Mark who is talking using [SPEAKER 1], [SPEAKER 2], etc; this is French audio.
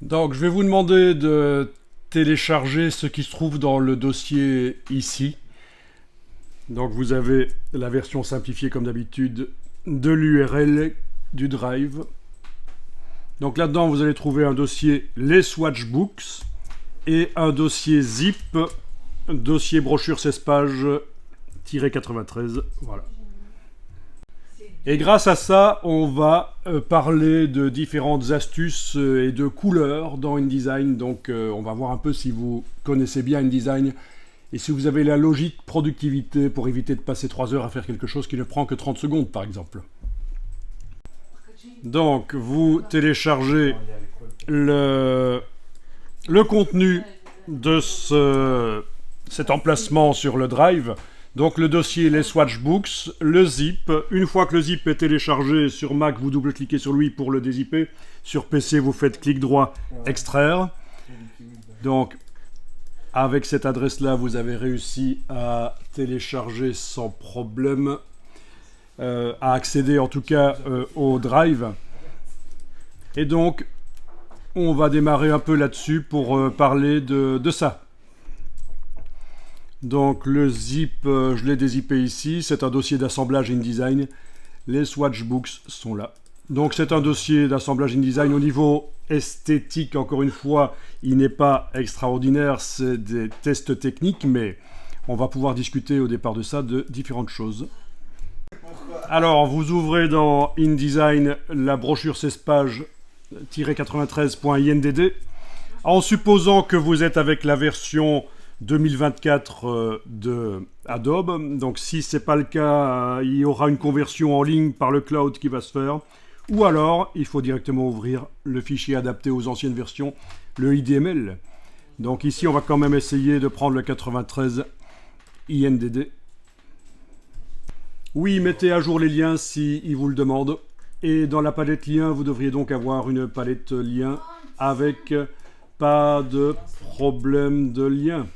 [SPEAKER 1] Donc, je vais vous demander de télécharger ce qui se trouve dans le dossier ici. Donc, vous avez la version simplifiée comme d'habitude de l'URL du Drive. Donc là-dedans, vous allez trouver un dossier les Swatchbooks et un dossier zip, dossier brochure 16 pages, -93. Voilà. Et grâce à ça, on va parler de différentes astuces et de couleurs dans InDesign. Donc on va voir un peu si vous connaissez bien InDesign et si vous avez la logique productivité pour éviter de passer 3 heures à faire quelque chose qui ne prend que 30 secondes par exemple. Donc vous téléchargez le contenu de cet emplacement sur le Drive. Donc le dossier les Swatchbooks, le zip. Une fois que le zip est téléchargé sur Mac, vous double-cliquez sur lui pour le dézipper. Sur PC, vous faites clic droit, extraire. Donc avec cette adresse-là, vous avez réussi à télécharger sans problème, à accéder en tout cas au Drive. Et donc on va démarrer un peu là-dessus pour parler de ça. Donc le zip, je l'ai dézippé ici, c'est un dossier d'assemblage InDesign. Les Swatchbooks sont là. Donc c'est un dossier d'assemblage InDesign au niveau esthétique, encore une fois, il n'est pas extraordinaire, c'est des tests techniques, mais on va pouvoir discuter au départ de ça de différentes choses. Alors vous ouvrez dans InDesign la brochure 16 pages -93.indd. En supposant que vous êtes avec la version 2024 de Adobe. Donc si ce n'est pas le cas, il y aura une conversion en ligne par le cloud qui va se faire. Ou alors, il faut directement ouvrir le fichier adapté aux anciennes versions, le IDML. Donc ici, on va quand même essayer de prendre le 93 INDD. Oui, mettez à jour les liens si ils vous le demandent. Et dans la palette liens, vous devriez donc avoir une palette liens avec pas de problème de lien.